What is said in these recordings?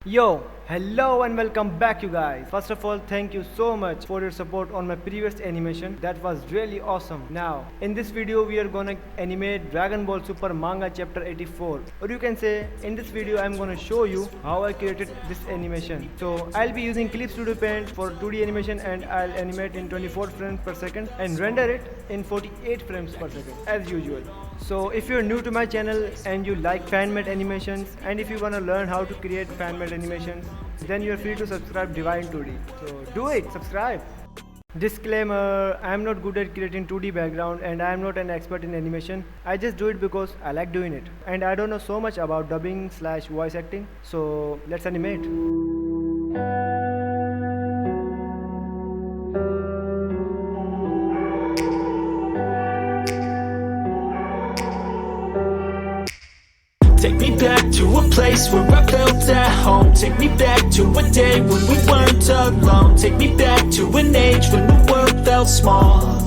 Yo, hello and welcome back you guys. First of all, thank you so much for your support on my previous animation. That was really awesome. Now, in this video we are gonna animate Dragon Ball Super manga chapter 84. Or you can say, in this video I'm gonna show you how I created this animation. So, I'll be using Clip Studio Paint for 2D animation and I'll animate in 24 frames per second and render it in 48 frames per second as usual. So if you're new to my channel and you like fan-made animations and if you wanna learn how to create fan-made animations, then you're free to subscribe Devine 2D. So do it, subscribe. Disclaimer, I am not good at creating 2D background and I am not an expert in animation. I just do it because I like doing it. And I don't know so much about dubbing slash voice acting. So let's animate. Take me back to a place where I felt at home. Take me back to a day when we weren't alone. Take me back to an age when the world felt small.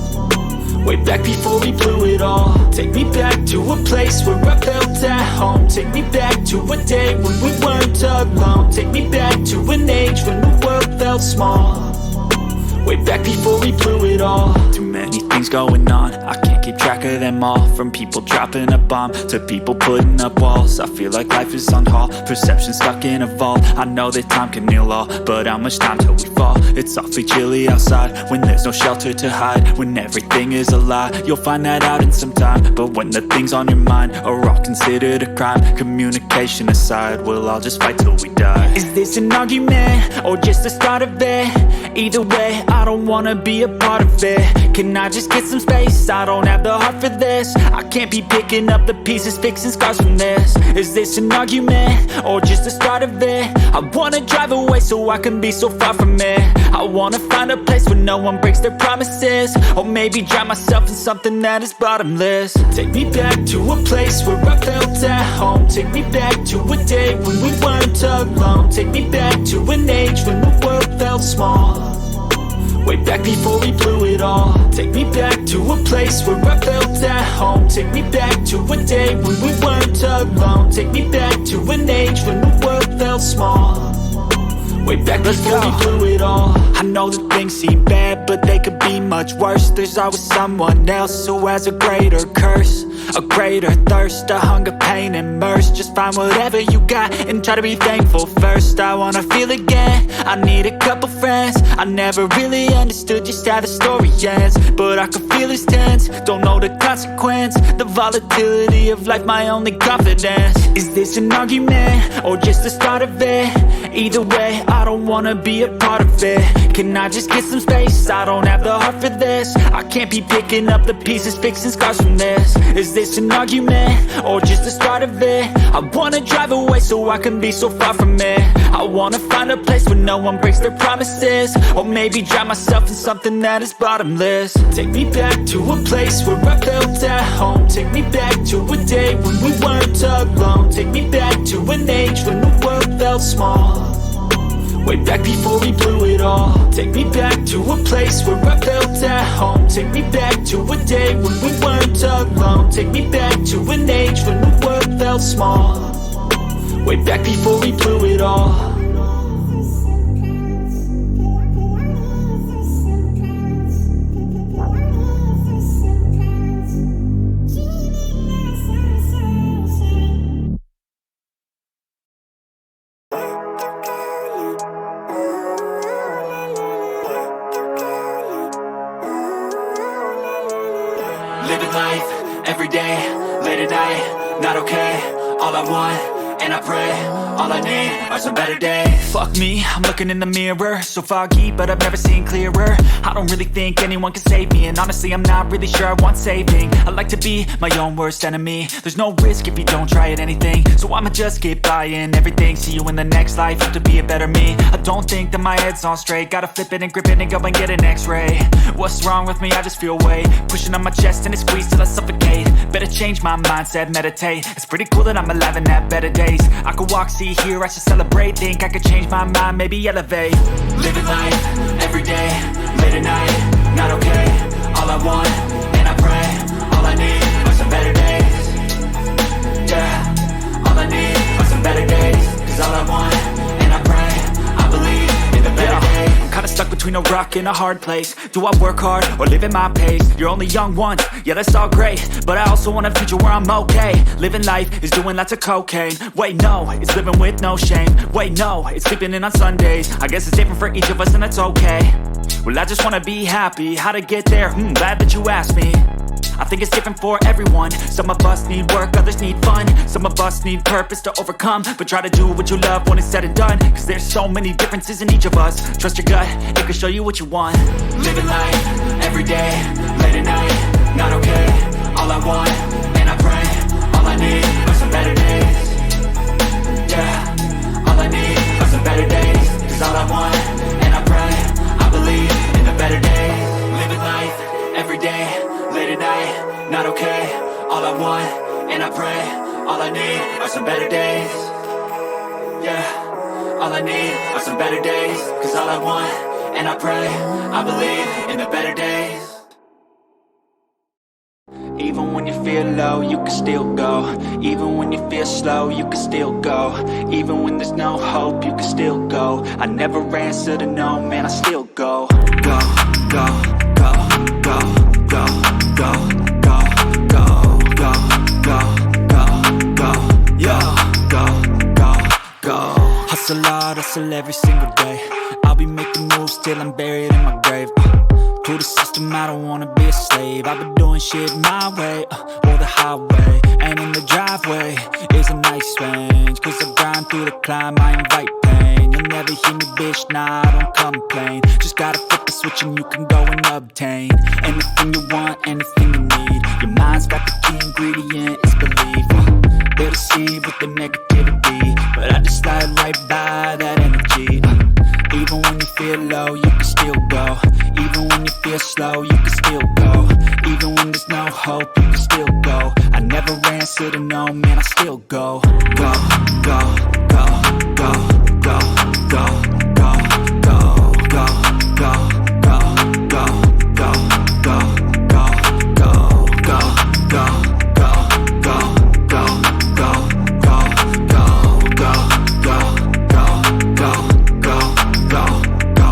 Way back before we blew it all. Take me back to a place where I felt at home. Take me back to a day when we weren't alone. Take me back to an age when the world felt small. Way back before we blew it all. Too many things going on, I can't keep track of them all. From people dropping a bomb to people putting up walls. I feel like life is on hold, perception stuck in a vault. I know that time can heal all, but how much time till we fall? It's awfully chilly outside, when there's no shelter to hide. When everything is a lie, you'll find that out in some time. But when the things on your mind are all considered a crime, communication aside, we'll all just fight till we die. Is this an argument, or just the start of it? Either way, I don't wanna be a part of it. Can I just get some space? I don't have the heart for this. I can't be picking up the pieces, fixing scars from this. Is this an argument, or just the start of it? I wanna drive away so I can be so far from it. I wanna find a place where no one breaks their promises. Or maybe drown myself in something that is bottomless. Take me back to a place where I felt at home. Take me back to a day when we weren't alone. Take me back to an age when the world felt small. Way back before we blew it all. Take me back to a place where I felt at home. Take me back to a day when we weren't alone. Take me back to an age when the world felt small. Way back before we blew it all. I know that things seem bad, but they could be much worse. There's always someone else who has a greater curse, a greater thirst, a hunger, pain, and mercy. Just find whatever you got and try to be thankful first. I wanna feel again, I need a couple friends. I never really understood just how the story ends, but I can feel it's tense, don't know the consequence. The volatility of life, my only confidence. Is this an argument, or just the start of it? Either way, I don't wanna be a part of it. Can I just get some space? I don't have the heart for this. I can't be picking up the pieces, fixing scars from this. Is this an argument, or just the start of it? I wanna drive away so I can be so far from it. I wanna find a place where no one breaks their promises. Or maybe drown myself in something that is bottomless. Take me back to a place where I felt at home. Take me back to a day when we weren't alone. Take me back to an age when the world felt small. Way back before we blew it all. Take me back to a place where I felt at home. Take me back to a day when we weren't alone. Take me back to an age when the world felt small. Way back before we blew it all. Living life, every day, late at night, not okay. All I want, and I pray, all I need are some better days. Fuck me, I'm looking in the mirror, so foggy, but I've never seen clearer. I don't really think anyone can save me, and honestly I'm not really sure I want saving. I like to be my own worst enemy. There's no risk if you don't try at anything, so I'ma just keep buying everything. See you in the next life, have to be a better me. I don't think that my head's on straight, gotta flip it and grip it and go and get an x-ray. What's wrong with me? I just feel weight pushing on my chest and it squeezes till I suffocate. Better change my mindset, meditate. It's pretty cool that I'm alive and have better days. I could walk, see, hear, I should celebrate. Think I could change my mind, maybe elevate. Living life, every day, late at night, not okay. All I want, and I pray, all I need are some better days. Yeah, all I need are some better days. Cause all I want, and between a rock and a hard place. Do I work hard or live at my pace? You're only young once, yeah that's all great, but I also want a future where I'm okay. Living life is doing lots of cocaine. Wait no, it's living with no shame. Wait no, it's sleeping in on Sundays. I guess it's different for each of us and that's okay. Well I just wanna be happy, how to get there? Glad that you asked me. I think it's different for everyone. Some of us need work, others need fun. Some of us need purpose to overcome. But try to do what you love when it's said and done, cause there's so many differences in each of us. Trust your gut, it can show you what you want. Living life, everyday, late at night, not okay. All I want, and I pray, all I need are some better days. Yeah, all I need are some better days. Cause all I want, and I pray, I believe in the better days. Living life, everyday, late at night, not okay. All I want, and I pray, all I need are some better days. Yeah, all I need are some better days. Cause all I want, and I pray, I believe in the better days. Even when you feel low, you can still go. Even when you feel slow, you can still go. Even when there's no hope, you can still go. I never answer to no, man, I still go. Go, go, go, go, go, go, go, go, go, go, go, go, yo, go, go, go. Hustle hard, hustle every single day. I'll be making moves till I'm buried in my grave. To the system, I don't wanna be a slave. I've been doing shit my way, or the highway. And in the driveway is a nice range. Cause I grind through the climb, I invite pain. You'll never hear me, bitch, nah, I don't complain. Just gotta flip the switch and you can go and obtain anything you want, anything you need. Your mind's got the key ingredient, it's belief. They'll deceive with the negativity, but I just slide right by that energy. Even when you feel low, you can still go. Even when you feel slow, you can still go. Even when there's no hope, you can still go. I never answer to no, man, I still go. Go, go, go, go, go, go, go, go, go, go, go, go, go, go, go, go, go,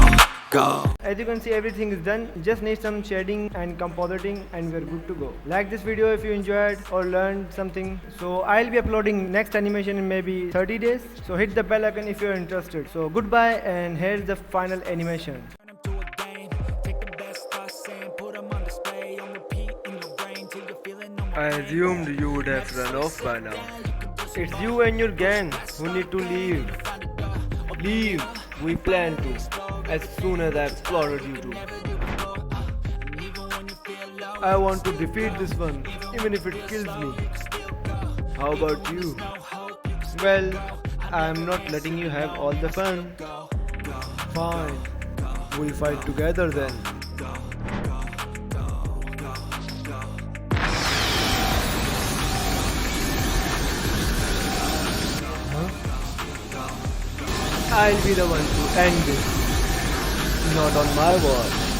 go. As you can see, everything is done. Just need some shading and compositing and we're good to go. Like this video if you enjoyed or learned something. So I'll be uploading next animation in maybe 30 days. So hit the bell icon if you're interested. So goodbye, and here's the final animation. I assumed you would have run off by now. It's you and your gang who need to leave. Leave. We plan to, as soon as I've slaughtered you two. I want to defeat this one, even if it kills me. How about you? Well, I'm not letting you have all the fun. Fine. We'll fight together then. I'll be the one to end this. Not on my watch.